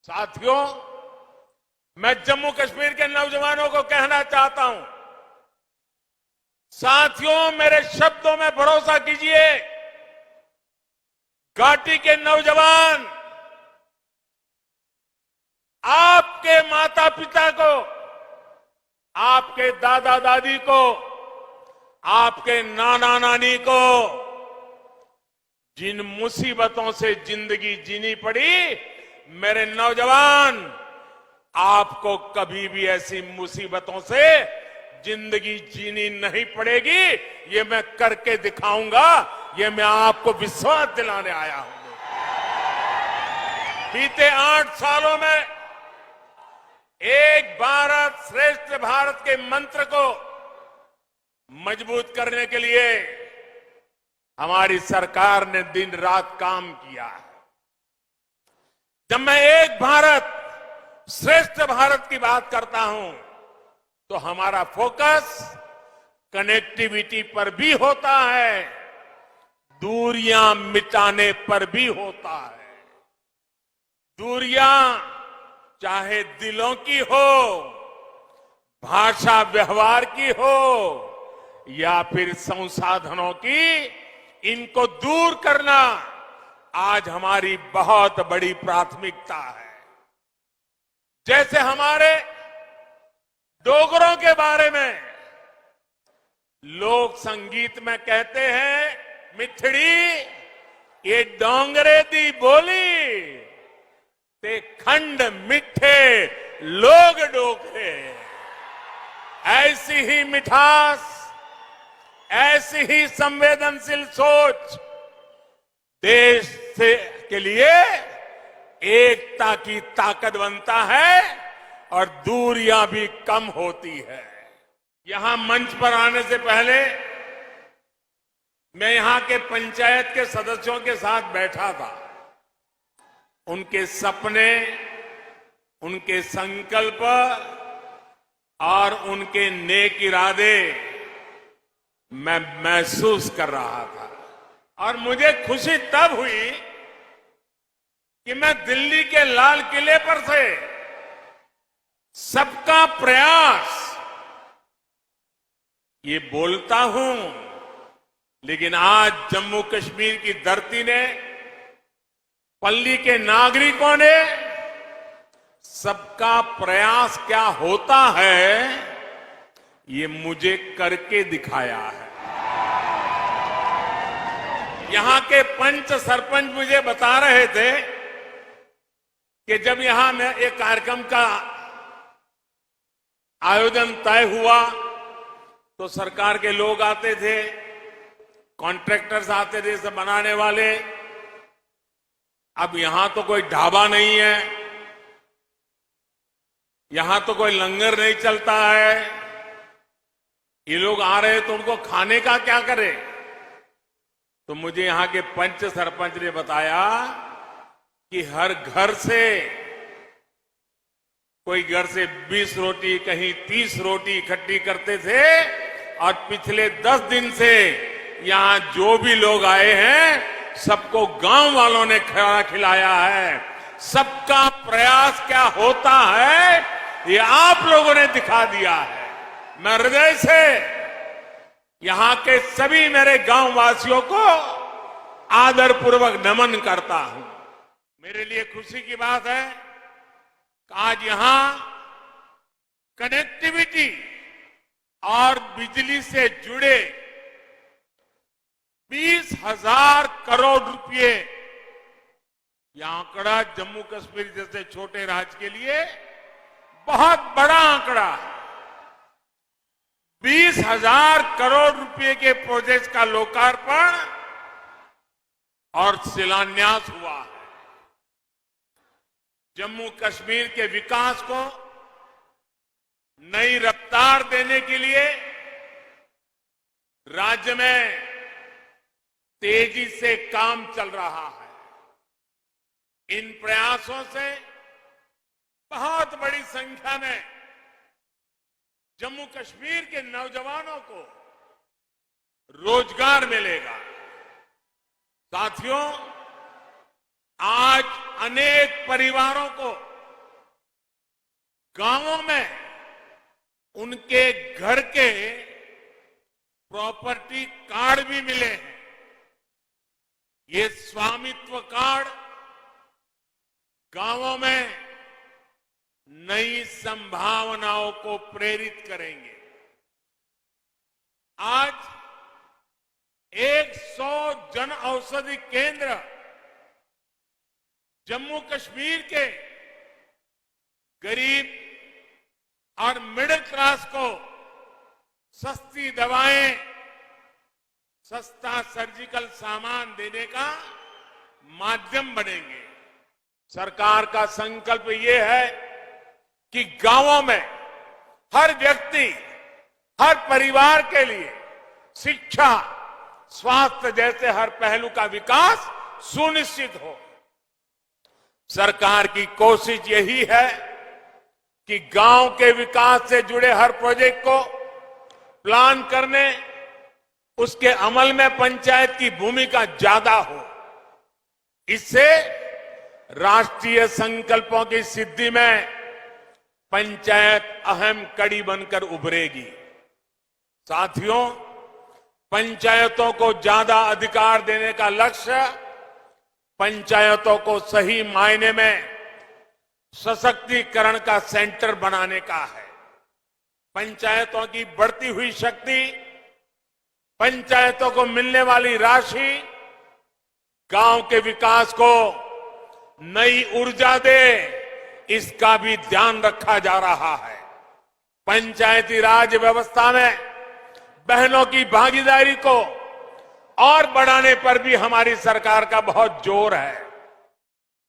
साथियों, मैं जम्मू कश्मीर के नौजवानों को कहना चाहता हूं, साथियों मेरे शब्दों में भरोसा कीजिए। घाटी के नौजवान आपके माता पिता को, आपके दादा दादी को, आपके नाना नानी को जिन मुसीबतों से जिंदगी जीनी पड़ी, मेरे नौजवान आपको कभी भी ऐसी मुसीबतों से जिंदगी जीनी नहीं पड़ेगी। ये मैं करके दिखाऊंगा, ये मैं आपको विश्वास दिलाने आया हूं। बीते 8 सालों में एक भारत श्रेष्ठ भारत के मंत्र को मजबूत करने के लिए हमारी सरकार ने दिन रात काम किया है। जब मैं एक भारत श्रेष्ठ भारत की बात करता हूं तो हमारा फोकस कनेक्टिविटी पर भी होता है, दूरियां मिटाने पर भी होता है। दूरियां चाहे दिलों की हो, भाषा व्यवहार की हो या फिर संसाधनों की, इनको दूर करना आज हमारी बहुत बड़ी प्राथमिकता है। जैसे हमारे डोगरों के बारे में लोक संगीत में कहते हैं, मिठड़ी ये डोंगरे दी बोली ते खंड मिठे लोग डोगरे। ऐसी ही मिठास, ऐसी ही संवेदनशील सोच देश के लिए एकता की ताकत बनता है और दूरियां भी कम होती है। यहां मंच पर आने से पहले मैं यहां के पंचायत के सदस्यों के साथ बैठा था। उनके सपने, उनके संकल्प और उनके नेक इरादे मैं महसूस कर रहा था और मुझे खुशी तब हुई कि मैं दिल्ली के लाल किले पर से सबका प्रयास ये बोलता हूं, लेकिन आज जम्मू कश्मीर की धरती ने, पल्ली के नागरिकों ने सबका प्रयास क्या होता है ये मुझे करके दिखाया है। यहां के पंच सरपंच मुझे बता रहे थे कि जब यहां में एक कार्यक्रम का आयोजन तय हुआ तो सरकार के लोग आते थे, कॉन्ट्रैक्टर्स आते थे, सब बनाने वाले। अब यहां तो कोई ढाबा नहीं है, यहां तो कोई लंगर नहीं चलता है। ये लोग आ रहे तो उनको खाने का क्या करे? तो मुझे यहां के पंच सरपंच ने बताया कि हर घर से, कोई घर से 20 रोटी, कहीं 30 रोटी इकट्ठी करते थे और पिछले 10 दिन से यहां जो भी लोग आए हैं सबको गांव वालों ने खाना खिलाया है। सबका प्रयास क्या होता है ये आप लोगों ने दिखा दिया है। मैं हृदय से यहां के सभी मेरे गांव वासियों को आदरपूर्वक नमन करता हूं। मेरे लिए खुशी की बात है कि आज यहां कनेक्टिविटी और बिजली से जुड़े 20,000 करोड़ रुपए, यह आंकड़ा जम्मू कश्मीर जैसे छोटे राज्य के लिए बहुत बड़ा आंकड़ा है। 20,000 करोड़ रुपए के प्रोजेक्ट का लोकार्पण और शिलान्यास हुआ है। जम्मू कश्मीर के विकास को नई रफ्तार देने के लिए राज्य में तेजी से काम चल रहा है। इन प्रयासों से बहुत बड़ी संख्या में जम्मू कश्मीर के नौजवानों को रोजगार मिलेगा। साथियों, आज अनेक परिवारों को गांवों में उनके घर के प्रॉपर्टी कार्ड भी मिले हैं। ये स्वामित्व कार्ड गांवों में नई संभावनाओं को प्रेरित करेंगे। आज 100 जन औषधि केंद्र जम्मू कश्मीर के गरीब और मिडिल क्लास को सस्ती दवाएं, सस्ता सर्जिकल सामान देने का माध्यम बनेंगे। सरकार का संकल्प ये है कि गांवों में हर व्यक्ति, हर परिवार के लिए शिक्षा, स्वास्थ्य जैसे हर पहलू का विकास सुनिश्चित हो। सरकार की कोशिश यही है कि गांव के विकास से जुड़े हर प्रोजेक्ट को प्लान करने, उसके अमल में पंचायत की भूमिका ज्यादा हो। इससे राष्ट्रीय संकल्पों की सिद्धि में पंचायत अहम कड़ी बनकर उभरेगी। साथियों, पंचायतों को ज्यादा अधिकार देने का लक्ष्य पंचायतों को सही मायने में सशक्तिकरण का सेंटर बनाने का है। पंचायतों की बढ़ती हुई शक्ति, पंचायतों को मिलने वाली राशि गांव के विकास को नई ऊर्जा दे, इसका भी ध्यान रखा जा रहा है। पंचायती राज व्यवस्था में बहनों की भागीदारी को और बढ़ाने पर भी हमारी सरकार का बहुत जोर है।